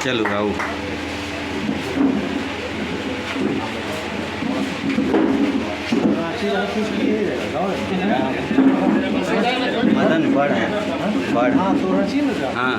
चलो आओ। मदन बड़ है, बड़। हाँ तो हाँ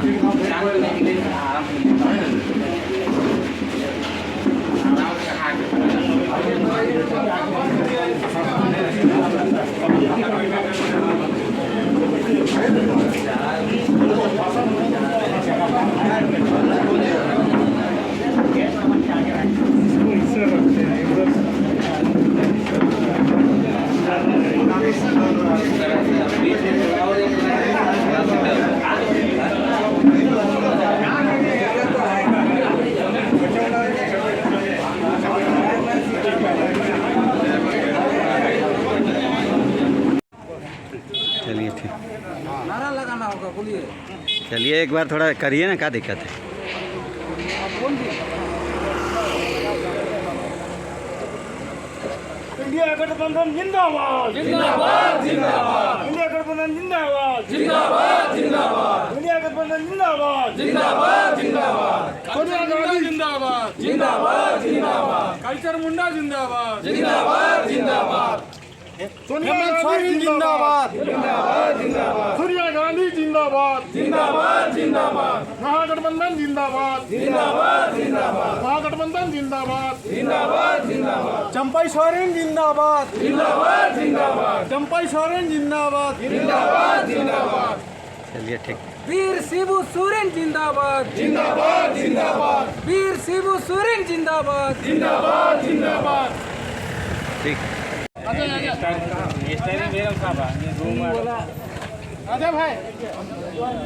चलिए ठीक, नारा लगाना होगा, बोलिए। चलिए एक बार थोड़ा करिए ना, क्या दिक्कत है। इंडिया गठबंधन जिंदाबाद जिंदाबाद जिंदाबाद। इंडिया गठबंधन जिंदाबाद जिंदाबाद जिंदाबाद। इंडिया गठबंधन जिंदाबाद जिंदाबाद जिंदाबाद। सोनिया गांधी जिंदाबाद जिंदाबाद जिंदाबाद। कल्चर मुंडा जिंदाबाद जिंदाबाद जिंदाबाद। सोनिया गांधी जिंदाबाद जिंदाबाद जिंदाबाद। सोनिया गांधी जिंदाबाद जिंदाबाद जिंदाबाद। महागठबंधन जिंदाबाद जिंदाबाद जिंदाबाद। महागठबंधन जिंदाबाद जिंदाबाद जिंदाबाद। चंपाई सोरेन जिंदाबाद जिंदाबाद जिंदाबाद। चंपाई सोरेन जिंदाबाद जिंदाबाद जिंदाबाद। चलिए ठीक, वीर शिबू सोरेन जिंदाबाद जिंदाबाद जिंदाबाद। वीर शिबू सोरेन जिंदाबाद जिंदाबाद जिंदाबाद। ठीक। आजा भाई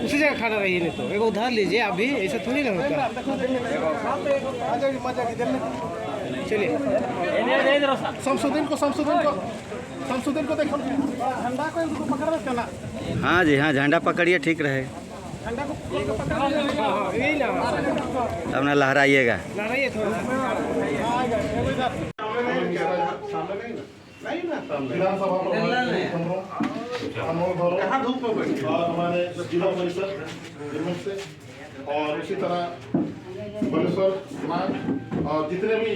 उसी जगह खड़ा रहिए, नहीं तो एक उधार लीजिए आप भी, ऐसा थोड़ी ना होता। चलिए संशोधन को देखो, झंडा को इनको पकड़ रखा ना। हाँ जी हाँ, झंडा पकड़िए, ठीक रहे। झंडा को पकड़ यही ना, तब ना लहराइएगा। लहराइए थोड़ा। कहाँ धूप में बैठे और हमारे जिला परिषद से और इसी तरह बलेश्वर समाज और जितने भी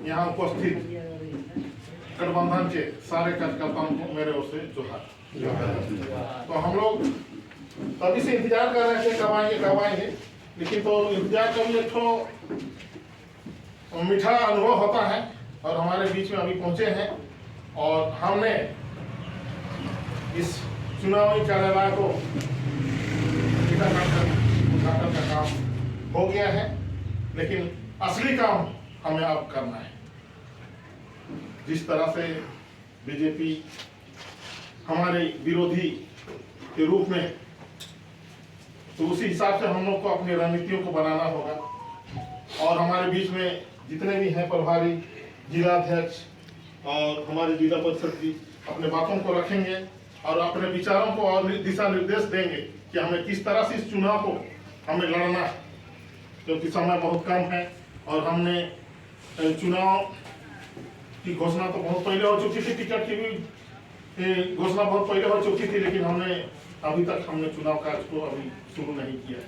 यहाँ उपस्थित गठबंधन के सारे कार्यकर्ताओं को मेरे ओर से जोहार। तो हम लोग तभी से इंतजार कर रहे थे कब आएंगे, लेकिन तो इंतजार का भी एक तो मीठा अनुभव होता है और हमारे बीच में अभी पहुंचे हैं और हमने इस चुनावी कार्यालय को उद्घाटन का काम हो गया है, लेकिन असली काम हमें अब करना है। जिस तरह से बीजेपी हमारे विरोधी के रूप में, तो उसी हिसाब से हम लोग को अपनी रणनीतियों को बनाना होगा और हमारे बीच में जितने भी हैं प्रभारी, जिलाध्यक्ष और हमारे जिला परिषद की अपने बातों को रखेंगे और अपने विचारों को और दिशा निर्देश देंगे कि हमें किस तरह से इस चुनाव को हमें लड़ना है, क्योंकि समय बहुत कम है और हमने चुनाव की घोषणा तो बहुत पहले हो चुकी थी, टिकट की भी घोषणा बहुत पहले हो चुकी थी, लेकिन हमने अभी तक चुनाव कार्य को अभी शुरू नहीं किया है।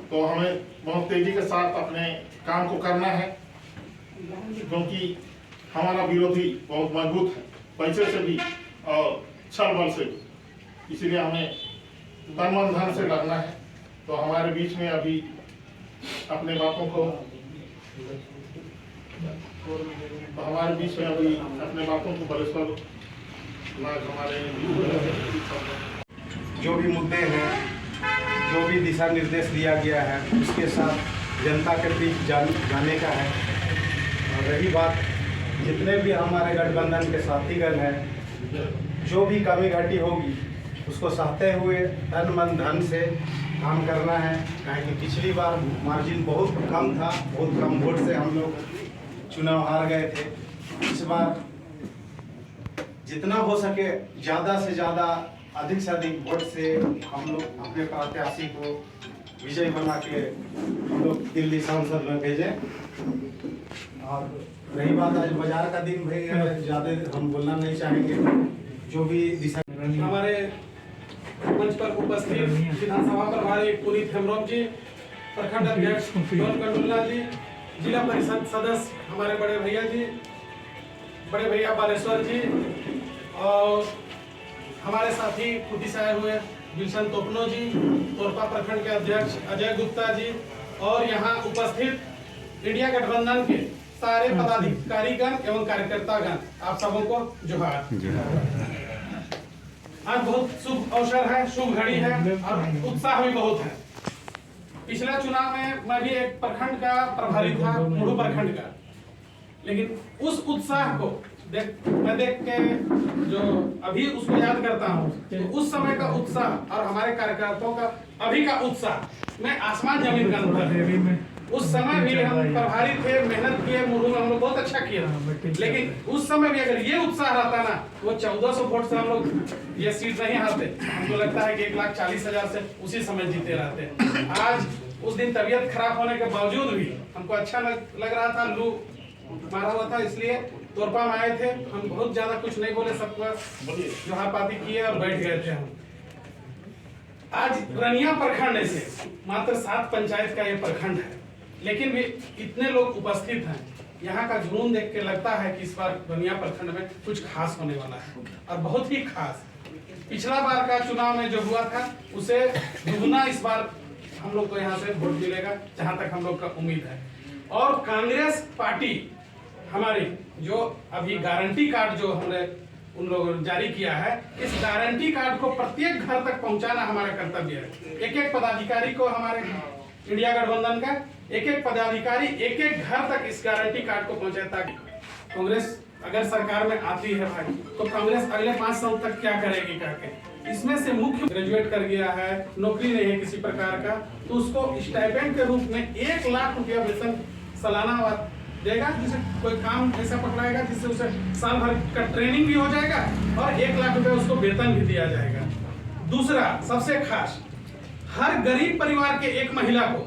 तो हमें बहुत तेजी के साथ अपने काम को करना है, क्योंकि हमारा विरोधी बहुत मजबूत है, पैसे से भी और छल बल से भी, इसलिए हमें तन मन धन से लड़ना है। तो हमारे बीच में अभी अपने बातों को बलेश्वर हमारे जो भी मुद्दे हैं, जो भी दिशा निर्देश दिया गया है, उसके साथ जनता के बीच जाने का है। और रही बात जितने भी हमारे गठबंधन के साथीगण हैं, जो भी कमी घटी होगी उसको सहते हुए तन मन धन से काम करना है। कि पिछली बार मार्जिन बहुत कम था, बहुत कम वोट से हम लोग चुनाव हार गए थे। इस बार जितना हो सके ज़्यादा से ज़्यादा, अधिक से अधिक वोट से हम लोग अपने प्रत्याशी को विजय बना के हम लोग दिल्ली संसद में भेजें। और रही बात आज बाजार का दिन भाई, ज़्यादा हम बोलना नहीं चाहेंगे। जो भी दिशा हमारे मंच पर उपस्थित विधानसभा प्रभारी पुनीत हेम्ब्रम जी, प्रखंड अध्यक्ष जॉन कंडुल्ला जी, जिला परिषद सदस्य हमारे बड़े भैया बालेश्वर जी, और हमारे साथी खुदी से आए हुए विल्सन तोपनो जी, तोरपा प्रखंड के अध्यक्ष अजय गुप्ता जी, और यहाँ उपस्थित इंडिया गठबंधन के सारे पदाधिकारीगण एवं कार्यकर्तागण, आप सबों को जोहार। आज बहुत शुभ अवसर है, शुभ घड़ी है और उत्साह भी बहुत है। पिछला चुनाव में मैं भी एक प्रखंड का प्रभारी था, मुड़ू प्रखंड का, लेकिन उस उत्साह को मैं देख के जो अभी उसको याद करता हूँ, तो उस समय का उत्साह और हमारे कार्यकर्ताओं का अभी का उत्साह में आसमान जमीन का अंतर है। उस समय भी हम प्रभारी थे, मेहनत किए, मुड़ू में हम लोग बहुत अच्छा किया, लेकिन उस समय भी अगर ये उत्साह रहता ना, वो 1400 वोट से हम लोग ये सीट नहीं हारते। हमको लगता है कि 1,40,000 से उसी समय जीते रहते। आज उस दिन तबीयत खराब होने के बावजूद भी हमको अच्छा लग रहा था, लू मारा हुआ था, इसलिए तोरपा में आए थे। हम बहुत ज्यादा कुछ नहीं बोले, सबको जोहार पाती किए और बैठ गए थे हम। आज रनिया प्रखंड से मात्र 7 पंचायत का ये प्रखंड है, लेकिन भी इतने लोग उपस्थित हैं। यहाँ का जुनून देख के लगता है कि इस बार रनिया प्रखंड में कुछ खास होने वाला है, और बहुत ही खास। पिछला बार का चुनाव में जो हुआ था उसे दुगुना इस बार हम लोग को यहाँ से वोट मिलेगा, जहाँ तक हम लोग का उम्मीद है। और कांग्रेस पार्टी हमारी जो अभी गारंटी कार्ड जो हमने उन लोगों ने जारी किया है, इस गारंटी कार्ड को प्रत्येक घर तक पहुंचाना हमारा कर्तव्य है। एक पदाधिकारी को, हमारे इंडिया गठबंधन का एक पदाधिकारी एक घर तक इस गारंटी कार्ड को पहुंचाए, ताकि कांग्रेस अगर सरकार में आती है भाई, तो कांग्रेस अगले 5 साल तक क्या करेगी करके। इसमें से मुख्य ग्रेजुएट कर गया है, नौकरी नहीं है किसी प्रकार का, तो उसको स्टाइपेंड के रूप में 1 लाख रुपया वेतन सालाना देगा, जिसे कोई काम ऐसा पकड़ाएगा जिससे उसे साल भर का ट्रेनिंग भी हो जाएगा और 1 लाख रुपया उसको वेतन भी दिया जाएगा। दूसरा सबसे खास, हर गरीब परिवार के एक महिला को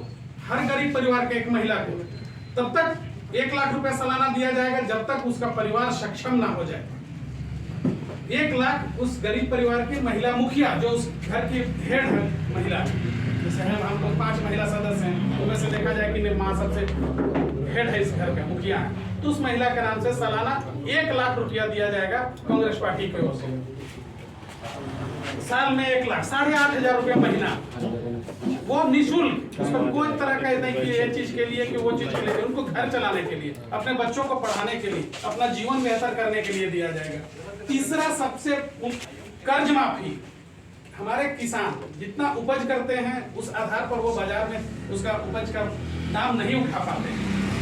तब तक 1 लाख रुपया सालाना दिया जाएगा जब तक उसका परिवार सक्षम ना हो जाए। 1 लाख उस गरीब परिवार की महिला मुखिया, जो उस घर की हेड है महिला, जैसे हम लोग 5 महिला सदस्य हैं, तो वैसे देखा जाए कि माँ सबसे हेड है इस घर का, मुखिया है, तो उस महिला के नाम से सालाना 1 लाख रुपया दिया जाएगा कांग्रेस पार्टी की ओर से। साल में 1 लाख, 8,500 रुपया महीना, वो निःशुल्क। उसमें कोई तरह का नहीं कि ये चीज के लिए कि वो चीज के लिए, उनको घर चलाने के लिए, अपने बच्चों को पढ़ाने के लिए, अपना जीवन बेहतर करने के लिए दिया जाएगा। तीसरा सबसे कर्ज माफी। हमारे किसान जितना उपज करते हैं उस आधार पर वो बाजार में उसका उपज का दाम नहीं उठा पाते।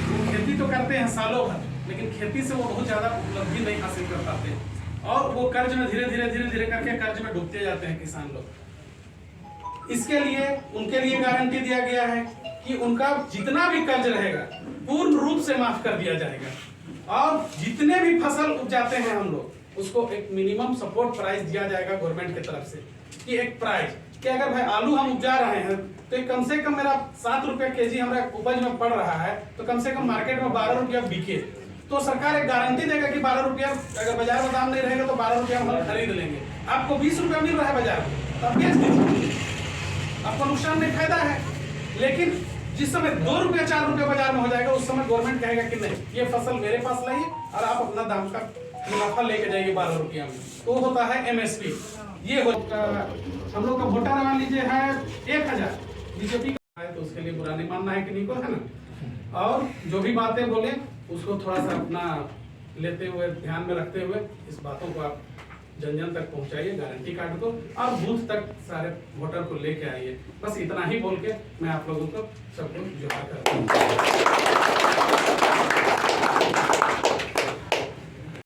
वो खेती तो करते हैं सालों भर, लेकिन खेती से वो बहुत ज्यादा उपलब्धि नहीं हासिल कर पाते, और वो कर्ज में धीरे धीरे करके कर्ज में डूबते जाते हैं किसान लोग। इसके लिए उनके लिए गारंटी दिया गया है कि उनका जितना भी कर्ज रहेगा पूर्ण रूप से माफ कर दिया जाएगा, और जितने भी फसल उपजाते हैं हम लोग उसको एक मिनिमम सपोर्ट प्राइस दिया जाएगा गवर्नमेंट की तरफ से, कि एक प्राइस कि अगर भाई आलू हम उपजा रहे हैं तो कम से कम मेरा 7 रुपया केजी हमारा उपज में पड़ रहा है, तो कम से कम मार्केट में 12 रुपया बिके, तो सरकार एक गारंटी देगा कि 12 रुपया, अगर बाजार में दाम नहीं रहेगा तो 12 रुपया हम खरीद लेंगे। आपको 20 रुपया मिल रहा है बाजार में, तब बेच दीजिए, आपको नुकसान नहीं, फायदा है। लेकिन जिस समय 2 रुपया 4 रुपया बाजार में हो जाएगा, उस समय गवर्नमेंट कहेगा कि नहीं, ये फसल मेरे पास लाइए और आप अपना दाम का मुनाफा लेके जाइए 12 रुपया में, तो होता है MSP। ये हम लोग का वोटर मान लीजिए है 1000, बीजेपी का है, तो उसके लिए बुरा नहीं मानना है कि नहीं को, है ना। और जो भी बातें बोले उसको थोड़ा सा अपना लेते हुए, ध्यान में रखते हुए इस बातों को आप जन तक पहुंचाइए, गारंटी कार्ड को, और बूथ तक सारे वोटर को लेके आइए। बस इतना ही बोल के मैं आप लोगों को सबको जोहार करता हूँ।